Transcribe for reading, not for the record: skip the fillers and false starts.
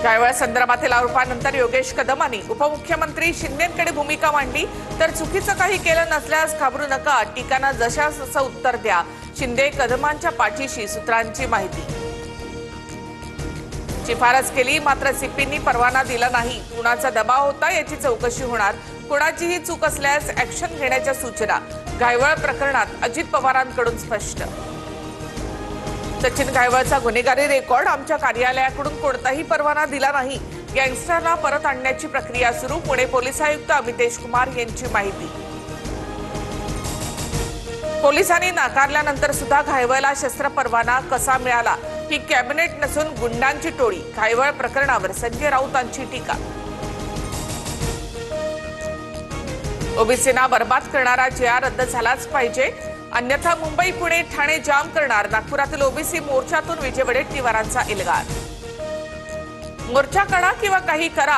गायवळ संदर्भातील आरोपानंतर योगेश कदमांनी उपमुख्यमंत्री शिंदेंकडे भूमिका मांडली। तर चुकीचं काही केलं नसल्यास घाबरू नका, टीकांना जशास तसं उत्तर द्या। शिंदे कदमांच्या पाठीशी, सूत्रांची माहिती। शिफारस केली मात्र सीपींनी परवाना दिला नाही। कुणाचा दबाव होता याची चौकशी होणार। कोणाचीही चूक असल्यास ऍक्शन घेण्याच्या सूचना। गायवळ प्रकरणात अजित पवारांकडून स्पष्ट। सचिन गायवळचा गुन्हेगारी रेकॉर्ड, आमच्या कार्यालयाकडून कोणताही परवाना दिला नाही। गँगस्टरला परत आणण्याची प्रक्रिया सुरू। पुणे पोलीस आयुक्त अमितेश कुमार यांची माहिती। पोलिसांनी नाकारल्यानंतर सुद्धा गायवळला शस्त्र परवाना कसा मिळाला? ही कॅबिनेट नसून गुंडांची टोळी। गायवळ प्रकरणावर संजय राऊतांची टीका। ओबीसींना बर्बाद करणारा JR रद्द झालाच पाहिजे, अन्यथा मुंबई, पुणे, ठाणे जाम करणार। नागपुरातील ओबीसी मोर्चातून विजय वडेट्टीवारांचा एल्गार। मोर्चा काढा किंवा काही करा,